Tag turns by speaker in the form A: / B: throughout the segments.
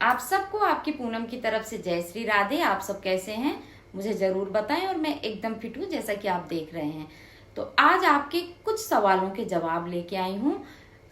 A: आप सबको आपकी पूनम की तरफ से जय श्री राधे। आप सब कैसे हैं मुझे जरूर बताएं। और मैं एकदम फिट हूँ जैसा कि आप देख रहे हैं। तो आज आपके कुछ सवालों के जवाब लेके आई हूँ।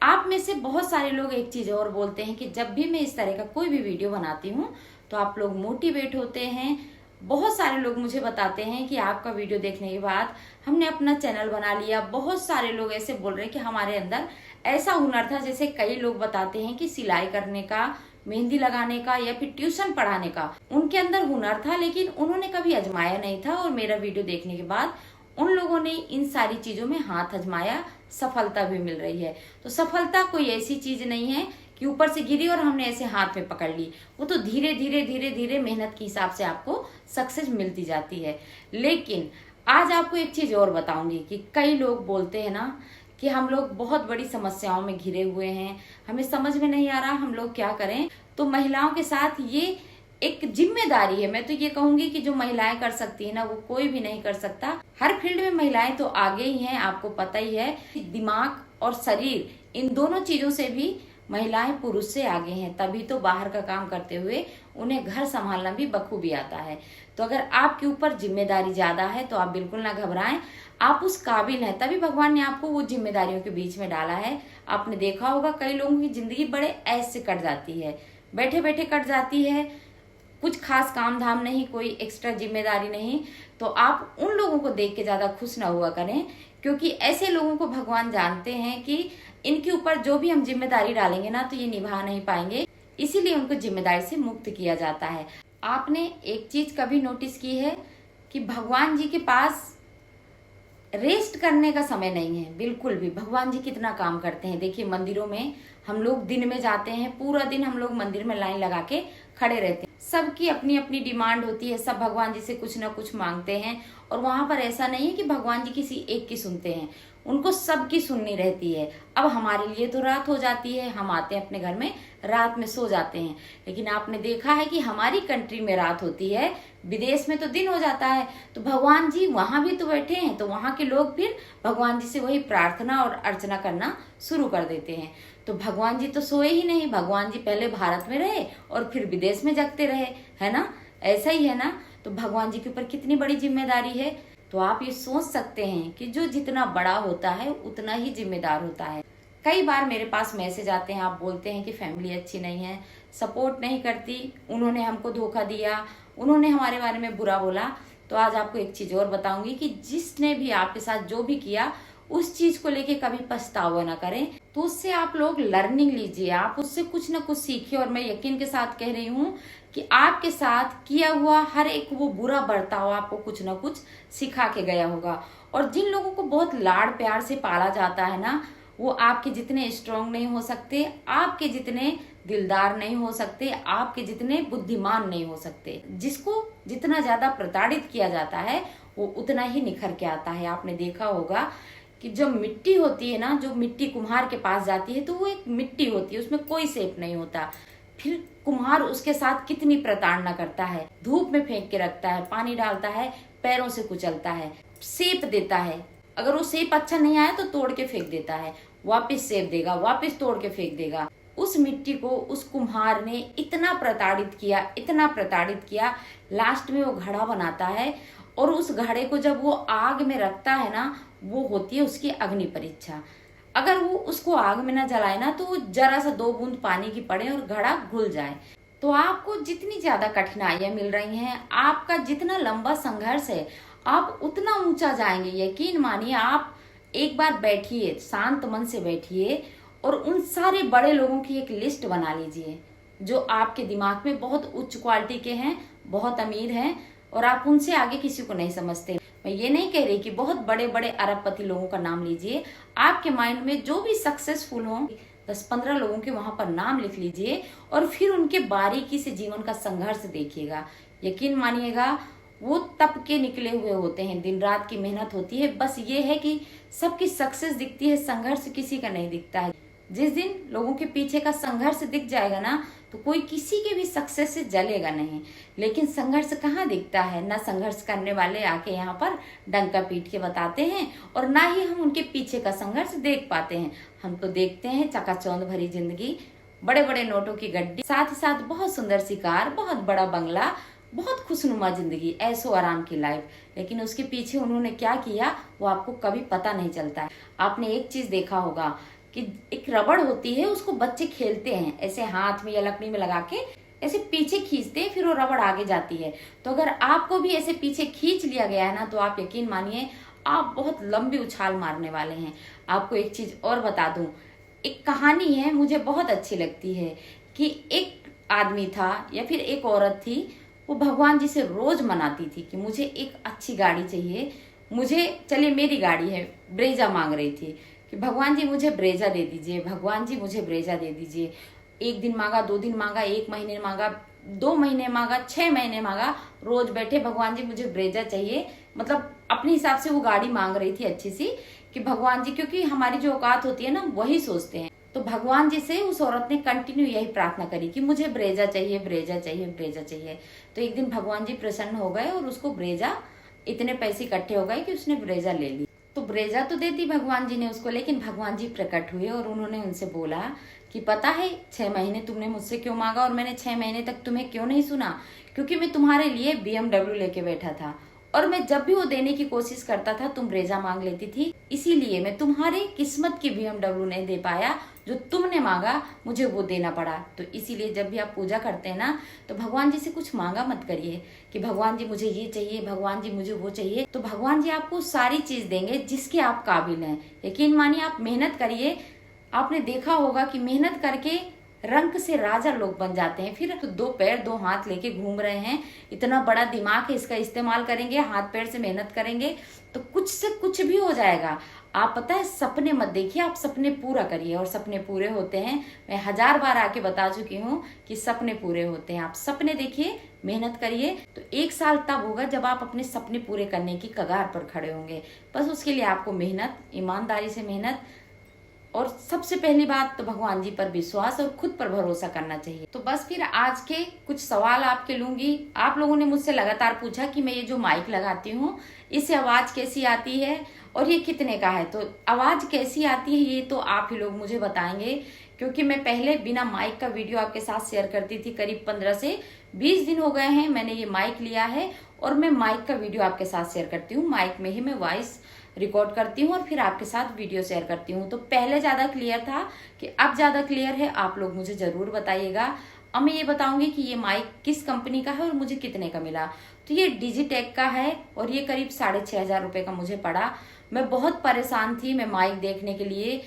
A: आप में से बहुत सारे लोग एक चीज और बोलते हैं कि जब भी मैं इस तरह का कोई भी वीडियो बनाती हूँ तो आप लोग मोटिवेट होते हैं। बहुत सारे लोग मुझे बताते हैं कि आपका वीडियो देखने के बाद हमने अपना चैनल बना लिया। बहुत सारे लोग ऐसे बोल रहे हैं कि हमारे अंदर ऐसा हुनर था, जैसे कई लोग बताते हैं कि सिलाई करने का, मेहंदी लगाने का या फिर ट्यूशन पढ़ाने का उनके अंदर हुनर था, लेकिन उन्होंने कभी आजमाया नहीं था। और मेरा वीडियो देखने के बाद उन लोगों ने इन सारी चीजों में हाथ आजमाया, सफलता भी मिल रही है। तो सफलता कोई ऐसी चीज नहीं है कि ऊपर से गिरी और हमने ऐसे हाथ में पकड़ ली। वो तो धीरे धीरे धीरे धीरे मेहनत के हिसाब से आपको सक्सेस मिलती जाती है। लेकिन आज आपको एक चीज और बताऊंगी कि कई लोग बोलते हैं ना कि हम लोग बहुत बड़ी समस्याओं में घिरे हुए हैं, हमें समझ में नहीं आ रहा हम लोग क्या करें। तो महिलाओं के साथ ये एक जिम्मेदारी है। मैं तो ये कहूंगी कि जो महिलाएं कर सकती है ना, वो कोई भी नहीं कर सकता। हर फील्ड में महिलाएं तो आगे ही हैं, आपको पता ही है। दिमाग और शरीर, इन दोनों चीजों से भी महिलाएं पुरुष से आगे हैं। तभी तो बाहर का काम करते हुए उन्हें घर संभालना भी बखूबी आता है। तो अगर आपके ऊपर जिम्मेदारी ज्यादा है तो आप बिल्कुल ना घबराएं। आप उस काबिल हैं, तभी भगवान ने आपको वो जिम्मेदारियों के बीच में डाला है। आपने देखा होगा कई लोगों की जिंदगी बड़े ऐसे कट जाती है, बैठे बैठे कट जाती है। कुछ खास काम धाम नहीं, कोई एक्स्ट्रा जिम्मेदारी नहीं। तो आप उन लोगों को देख के ज्यादा खुश ना हुआ करें, क्योंकि ऐसे लोगों को भगवान जानते हैं कि इनके ऊपर जो भी हम जिम्मेदारी डालेंगे ना तो ये निभा नहीं पाएंगे। इसीलिए उनको जिम्मेदारी से मुक्त किया जाता है। आपने एक चीज कभी नोटिस की है कि भगवान जी के पास रेस्ट करने का समय नहीं है, बिल्कुल भी। भगवान जी कितना काम करते हैं। देखिए मंदिरों में हम लोग दिन में जाते हैं, पूरा दिन हम लोग मंदिर में लाइन लगा के खड़े रहते हैं। सबकी अपनी अपनी डिमांड होती है, सब भगवान जी से कुछ ना कुछ मांगते हैं। और वहां पर ऐसा नहीं है कि भगवान जी किसी एक की सुनते हैं, उनको सबकी सुननी रहती है। अब हमारे लिए तो रात हो जाती है, हम आते हैं अपने घर में, रात में सो जाते हैं। लेकिन आपने देखा है कि हमारी कंट्री में रात होती है, विदेश में तो दिन हो जाता है। तो भगवान जी वहां भी तो बैठे हैं, तो वहां के लोग फिर भगवान जी से वही प्रार्थना और अर्चना करना शुरू कर देते हैं। तो भगवान जी तो सोए ही नहीं, भगवान जी पहले भारत में रहे और फिर विदेश में जगते रहे, है ना। ऐसा ही है ना। तो भगवान जी के ऊपर कितनी बड़ी जिम्मेदारी है। तो आप ये सोच सकते हैं कि जो जितना बड़ा होता है उतना ही जिम्मेदार होता है। कई बार मेरे पास मैसेज आते हैं, आप बोलते हैं कि फैमिली अच्छी नहीं है, सपोर्ट नहीं करती, उन्होंने हमको धोखा दिया, उन्होंने हमारे बारे में बुरा बोला। तो आज आपको एक चीज और बताऊंगी कि जिसने भी आपके साथ जो भी किया, उस चीज को लेके कभी पछतावा ना करें। तो उससे आप लोग लर्निंग लीजिए, आप उससे कुछ ना कुछ सीखिए। और मैं यकीन के साथ कह रही हूँ कि आपके साथ किया हुआ हर एक वो बुरा बर्ताव आपको कुछ ना कुछ सिखा के गया होगा। और जिन लोगों को बहुत लाड़ प्यार से पाला जाता है ना, वो आपके जितने स्ट्रांग नहीं हो सकते, आपके जितने दिलदार नहीं हो सकते, आपके जितने बुद्धिमान नहीं हो सकते। जिसको जितना ज्यादा प्रताड़ित किया जाता है वो उतना ही निखर के आता है। आपने देखा होगा कि जब मिट्टी होती है ना, जो मिट्टी कुम्हार के पास जाती है तो वो एक मिट्टी होती है, उसमें कोई शेप नहीं होता। फिर कुम्हार उसके साथ कितनी प्रताड़ना करता है, धूप में फेंक के रखता है, पानी डालता है, पैरों से कुचलता है, शेप देता है। अगर वो शेप अच्छा नहीं आया तो तोड़ के फेंक देता है, वापस शेप देगा, वापस तोड़ के फेंक देगा। उस मिट्टी को उस कुम्हार ने इतना प्रताड़ित किया, इतना प्रताड़ित किया, लास्ट में वो घड़ा बनाता है। और उस घड़े को जब वो आग में रखता है ना, वो होती है उसकी अग्नि परीक्षा। अगर वो उसको आग में ना जलाए ना, तो वो जरा सा 2 बूंद पानी की पड़े और घड़ा घुल जाए। तो आपको जितनी ज्यादा कठिनाइयां मिल रही हैं, आपका जितना लंबा संघर्ष है, आप उतना ऊंचा जाएंगे। यकीन मानिए। आप एक बार बैठिए, शांत मन से बैठिए और उन सारे बड़े लोगों की एक लिस्ट बना लीजिए जो आपके दिमाग में बहुत उच्च क्वालिटी के हैं, बहुत अमीर हैं और आप उनसे आगे किसी को नहीं समझते। मैं ये नहीं कह रही कि बहुत बड़े बड़े अरबपति लोगों का नाम लीजिए। आपके माइंड में जो भी सक्सेसफुल हो, 10-15 लोगों के वहां पर नाम लिख लीजिए और फिर उनके बारीकी से जीवन का संघर्ष देखिएगा। यकीन मानिएगा, वो तप के निकले हुए होते हैं, दिन रात की मेहनत होती है। बस ये है कि सबकी सक्सेस दिखती है, संघर्ष किसी का नहीं दिखता है। जिस दिन लोगों के पीछे का संघर्ष दिख जाएगा ना, तो कोई किसी के भी सक्सेस से जलेगा नहीं। लेकिन संघर्ष कहाँ दिखता है, ना संघर्ष करने वाले आके यहाँ पर डंका पीट के बताते हैं और ना ही हम उनके पीछे का संघर्ष देख पाते हैं। हम तो देखते हैं चकाचौंध भरी जिंदगी, बड़े बड़े नोटों की गड्डी, साथ ही साथ बहुत सुंदर सी कार, बहुत बड़ा बंगला, बहुत खुशनुमा जिंदगी, ऐशो आराम की लाइफ। लेकिन उसके पीछे उन्होंने क्या किया वो आपको कभी पता नहीं चलता है। आपने एक चीज देखा होगा कि एक रबड़ होती है, उसको बच्चे खेलते हैं ऐसे हाथ में या लकड़ी में लगा के ऐसे पीछे खींचते हैं, फिर वो रबड़ आगे जाती है। तो अगर आपको भी ऐसे पीछे खींच लिया गया है ना, तो आप यकीन मानिए आप बहुत लंबी उछाल मारने वाले हैं। आपको एक चीज और बता दूं, एक कहानी है मुझे बहुत अच्छी लगती है कि एक आदमी था या फिर एक औरत थी, वो भगवान जी से रोज मनाती थी कि मुझे एक अच्छी गाड़ी चाहिए, मुझे चलिए मेरी गाड़ी है, ब्रेजा मांग रही थी कि भगवान जी मुझे ब्रेजा दे दीजिए, भगवान जी मुझे ब्रेजा दे दीजिए। एक दिन मांगा, 2 दिन मांगा, 1 महीने मांगा, 2 महीने मांगा, 6 महीने मांगा, रोज बैठे भगवान जी मुझे ब्रेजा चाहिए। मतलब अपने हिसाब से वो गाड़ी मांग रही थी अच्छी सी कि भगवान जी, क्योंकि हमारी जो औकात होती है ना वही सोचते हैं। तो भगवान जी से उस औरत ने कंटिन्यू यही प्रार्थना करी कि मुझे ब्रेजा चाहिए, ब्रेजा चाहिए, ब्रेजा चाहिए। तो एक दिन भगवान जी प्रसन्न हो गए और उसको ब्रेजा, इतने पैसे इकट्ठे हो गए कि उसने ब्रेजा ले ली। तो ब्रेजा तो दे दी भगवान जी ने उसको, लेकिन भगवान जी प्रकट हुए और उन्होंने उनसे बोला कि पता है 6 महीने तुमने मुझसे क्यों मांगा और मैंने 6 महीने तक तुम्हें क्यों नहीं सुना? क्योंकि मैं तुम्हारे लिए BMW लेके बैठा था और मैं जब भी वो देने की कोशिश करता था तुम ब्रेजा मांग लेती थी, इसीलिए मैं तुम्हारे किस्मत की BMW नहीं दे पाया, जो तुमने मांगा मुझे वो देना पड़ा। तो इसीलिए जब भी आप पूजा करते हैं ना, तो भगवान जी से कुछ मांगा मत करिए कि भगवान जी मुझे ये चाहिए, भगवान जी मुझे वो चाहिए। तो भगवान जी आपको सारी चीज देंगे जिसके आप काबिल हैं। यकीन मानिए, आप मेहनत करिए। आपने देखा होगा कि मेहनत करके रंक से राजा लोग बन जाते हैं। फिर तो 2 पैर 2 हाथ लेके घूम रहे हैं, इतना बड़ा दिमाग है, इसका इस्तेमाल करेंगे, हाथ पैर से मेहनत करेंगे तो कुछ से कुछ भी हो जाएगा। आप पता है, सपने मत देखिए, आप सपने पूरा करिए और सपने पूरे होते हैं। मैं 1000 बार आके बता चुकी हूँ कि सपने पूरे होते हैं। आप सपने देखिए, मेहनत करिए, तो 1 साल तब होगा जब आप अपने सपने पूरे करने की कगार पर खड़े होंगे। बस उसके लिए आपको मेहनत, ईमानदारी से मेहनत, और सबसे पहली बात तो भगवान जी पर विश्वास और खुद पर भरोसा करना चाहिए। तो बस फिर आज के कुछ सवाल आपके लूंगी। आप लोगों ने मुझसे लगातार पूछा कि मैं ये जो माइक लगाती हूँ इससे आवाज कैसी आती है और ये कितने का है। तो आवाज कैसी आती है ये तो आप ही लोग मुझे बताएंगे, क्योंकि मैं पहले बिना माइक का वीडियो आपके साथ शेयर करती थी। करीब 15 से 20 दिन हो गए हैं मैंने ये माइक लिया है और मैं माइक का वीडियो आपके साथ शेयर करती हूँ। माइक में ही मैं वॉइस रिकॉर्ड करती हूँ और फिर आपके साथ वीडियो शेयर करती हूँ। तो पहले ज्यादा क्लियर था कि अब ज्यादा क्लियर है, आप लोग मुझे जरूर बताइएगा। अब मैं ये बताऊंगी कि ये माइक किस कंपनी का है और मुझे कितने का मिला। तो ये डिजिटेक का है और ये करीब 6500 रुपए का मुझे पड़ा। मैं बहुत परेशान थी मैं माइक देखने के लिए,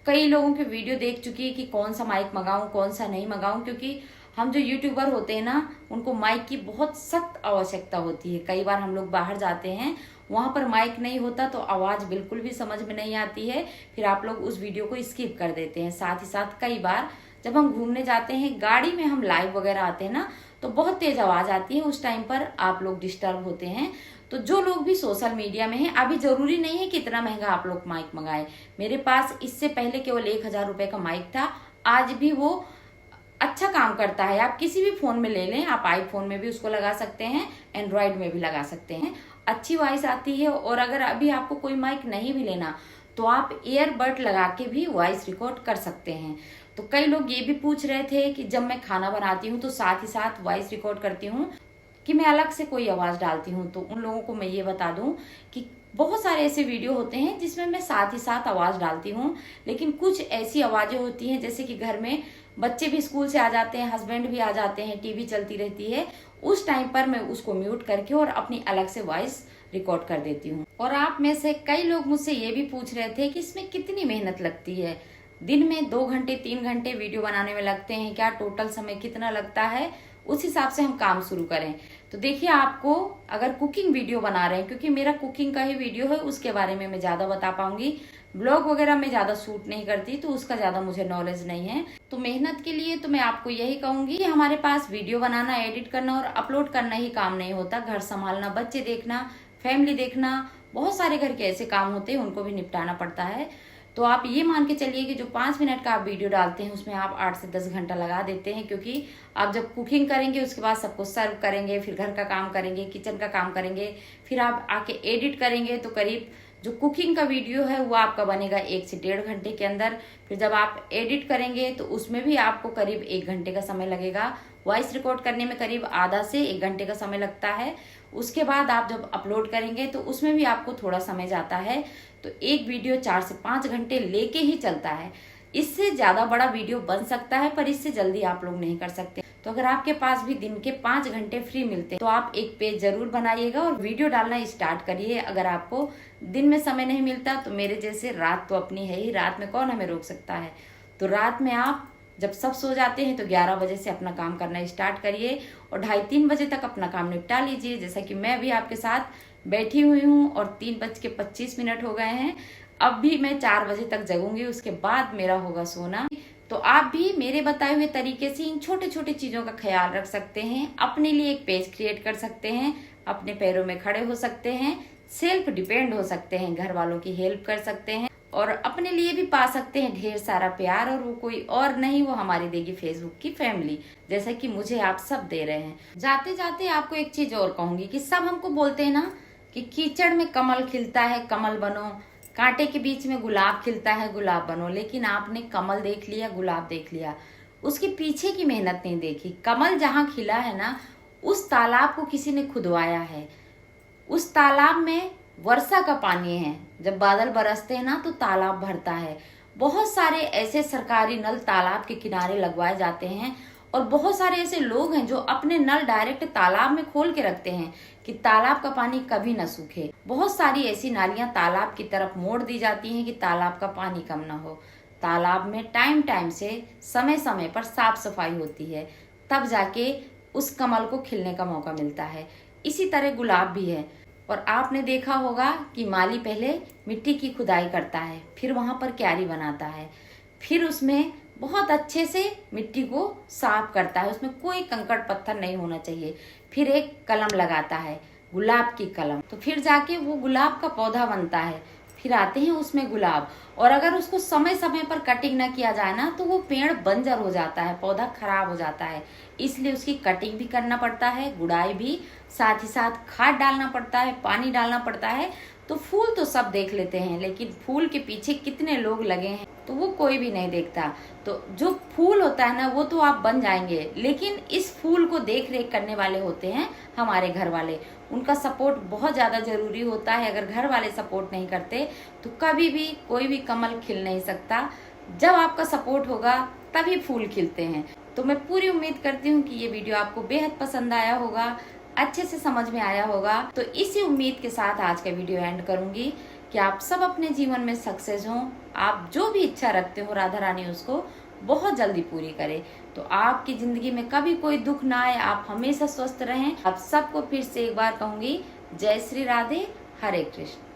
A: कई लोगों के वीडियो देख चुकी है कि कौन सा माइक मंगाऊं कौन सा नहीं मंगाऊं, क्योंकि हम जो यूट्यूबर होते हैं ना उनको माइक की बहुत सख्त आवश्यकता होती है। कई बार हम लोग बाहर जाते हैं, वहां पर माइक नहीं होता तो आवाज बिल्कुल भी समझ में नहीं आती है, फिर आप लोग उस वीडियो को स्किप कर देते हैं। साथ ही साथ कई बार जब हम घूमने जाते हैं, गाड़ी में हम लाइव वगैरह आते हैं ना, तो बहुत तेज आवाज आती है, उस टाइम पर आप लोग डिस्टर्ब होते हैं। तो जो लोग भी सोशल मीडिया में हैं, अभी जरूरी नहीं है कि इतना महंगा आप लोग माइक मंगाए। मेरे पास इससे पहले केवल 1000 रुपए का माइक था, आज भी वो अच्छा काम करता है। आप किसी भी फोन में ले लें, आप आईफोन में भी उसको लगा सकते हैं, एंड्रॉइड में भी लगा सकते हैं, अच्छी वॉइस आती है। और अगर अभी आपको कोई माइक नहीं भी लेना तो आप ईयरबड लगा के भी वॉइस रिकॉर्ड कर सकते हैं। तो कई लोग ये भी पूछ रहे थे कि जब मैं खाना बनाती हूँ तो साथ ही साथ वॉइस रिकॉर्ड करती हूँ कि मैं अलग से कोई आवाज डालती हूँ। तो उन लोगों को मैं ये बता दूं कि बहुत सारे ऐसे वीडियो होते हैं जिसमें मैं साथ ही साथ आवाज डालती हूँ, लेकिन कुछ ऐसी आवाजें होती हैं जैसे कि घर में बच्चे भी स्कूल से आ जाते हैं, हस्बैंड भी आ जाते हैं, टीवी चलती रहती है, उस टाइम पर मैं उसको म्यूट करके और अपनी अलग से वॉइस रिकॉर्ड कर देती हूँ। और आप में से कई लोग मुझसे ये भी पूछ रहे थे कि इसमें कितनी मेहनत लगती है, दिन में 2 घंटे 3 घंटे वीडियो बनाने में लगते हैं क्या, टोटल समय कितना लगता है, उस हिसाब से हम काम शुरू करें। तो देखिए, आपको अगर कुकिंग वीडियो बना रहे हैं, क्योंकि मेरा कुकिंग का ही वीडियो है, उसके बारे में मैं ज्यादा बता पाऊंगी, ब्लॉग वगैरह में ज्यादा शूट नहीं करती तो उसका ज्यादा मुझे नॉलेज नहीं है। तो मेहनत के लिए तो मैं आपको यही कहूंगी कि हमारे पास वीडियो बनाना, एडिट करना और अपलोड करना ही काम नहीं होता, घर संभालना, बच्चे देखना, फैमिली देखना, बहुत सारे घर के ऐसे काम होते हैं, उनको भी निपटाना पड़ता है। तो आप ये मान के चलिए कि जो 5 मिनट का आप वीडियो डालते हैं उसमें आप 8 से 10 घंटा लगा देते हैं, क्योंकि आप जब कुकिंग करेंगे उसके बाद सबको सर्व करेंगे, फिर घर का काम करेंगे, किचन का काम करेंगे, फिर आप आके एडिट करेंगे तो करीब जो कुकिंग का वीडियो है वो आपका बनेगा 1 से 1.5 घंटे के अंदर। फिर जब आप एडिट करेंगे तो उसमें भी आपको करीब 1 घंटे का समय लगेगा। वॉइस रिकॉर्ड करने में करीब आधा से 1 घंटे का समय लगता है। उसके बाद आप जब अपलोड करेंगे तो उसमें भी आपको थोड़ा समय जाता है। तो एक वीडियो 4 से 5 घंटे लेके ही चलता है। इससे ज्यादा बड़ा वीडियो बन सकता है पर इससे जल्दी आप लोग नहीं कर सकते। तो अगर आपके पास भी दिन के 5 घंटे फ्री मिलते हैं तो आप एक पेज जरूर बनाइएगा और वीडियो डालना स्टार्ट करिए। अगर आपको दिन में समय नहीं मिलता तो मेरे जैसे रात तो अपनी है ही, रात में कौन हमें रोक सकता है। तो रात में आप जब सब सो जाते हैं तो 11 बजे से अपना काम करना स्टार्ट करिए और 2:30-3 बजे तक अपना काम निपटा लीजिए। जैसा कि मैं भी आपके साथ बैठी हुई हूँ और 3:25 हो गए हैं। अब भी मैं 4 बजे तक जगूंगी, उसके बाद मेरा होगा सोना। तो आप भी मेरे बताए हुए तरीके से इन छोटे छोटे चीजों का ख्याल रख सकते हैं, अपने लिए एक पेज क्रिएट कर सकते हैं, अपने पैरों में खड़े हो सकते हैं, सेल्फ डिपेंड हो सकते हैं, घर वालों की हेल्प कर सकते हैं और अपने लिए भी पा सकते हैं ढेर सारा प्यार। और वो कोई और नहीं, वो हमारी देगी फेसबुक की फैमिली, जैसा कि मुझे आप सब दे रहे हैं। जाते जाते आपको एक चीज और कहूंगी कि सब हमको बोलते हैं ना कि कीचड़ में कमल खिलता है, कमल बनो, कांटे के बीच में गुलाब खिलता है, गुलाब बनो। लेकिन आपने कमल देख लिया, गुलाब देख लिया, उसके पीछे की मेहनत नहीं देखी। कमल जहाँ खिला है ना, उस तालाब को किसी ने खुदवाया है। उस तालाब में वर्षा का पानी है, जब बादल बरसते हैं ना तो तालाब भरता है। बहुत सारे ऐसे सरकारी नल तालाब के किनारे लगवाए जाते हैं और बहुत सारे ऐसे लोग हैं जो अपने नल डायरेक्ट तालाब में खोल के रखते हैं कि तालाब का पानी कभी न सूखे। बहुत सारी ऐसी नालियां तालाब की तरफ मोड़ दी जाती हैं कि तालाब का पानी कम न हो। तालाब में टाइम टाइम से समय समय पर साफ सफाई होती है, तब जाके उस कमल को खिलने का मौका मिलता है। इसी तरह गुलाब भी है। और आपने देखा होगा कि माली पहले मिट्टी की खुदाई करता है, फिर वहां पर क्यारी बनाता है, फिर उसमें बहुत अच्छे से मिट्टी को साफ करता है, उसमें कोई कंकड़ पत्थर नहीं होना चाहिए। फिर एक कलम लगाता है, गुलाब की कलम, तो फिर जाके वो गुलाब का पौधा बनता है, फिर आते हैं उसमें गुलाब। और अगर उसको समय समय पर कटिंग ना किया जाए ना तो वो पेड़ बंजर हो जाता है, पौधा खराब हो जाता है। इसलिए उसकी कटिंग भी करना पड़ता है, गुड़ाई भी, साथ ही साथ खाद डालना पड़ता है, पानी डालना पड़ता है। तो फूल तो सब देख लेते हैं, लेकिन फूल के पीछे कितने लोग लगे हैं तो वो कोई भी नहीं देखता। तो जो फूल होता है ना वो तो आप बन जाएंगे, लेकिन इस फूल को देख रेख करने वाले होते हैं हमारे घर वाले। उनका सपोर्ट बहुत ज्यादा जरूरी होता है। अगर घर वाले सपोर्ट नहीं करते तो कभी भी कोई भी कमल खिल नहीं सकता। जब आपका सपोर्ट होगा तभी फूल खिलते हैं। तो मैं पूरी उम्मीद करती हूँ कि ये वीडियो आपको बेहद पसंद आया होगा, अच्छे से समझ में आया होगा। तो इसी उम्मीद के साथ आज का वीडियो एंड करूंगी कि आप सब अपने जीवन में सक्सेस हों। आप जो भी इच्छा रखते हो राधा रानी उसको बहुत जल्दी पूरी करे। तो आपकी जिंदगी में कभी कोई दुख ना आए, आप हमेशा स्वस्थ रहें। आप सबको फिर से एक बार कहूंगी, जय श्री राधे, हरे कृष्ण।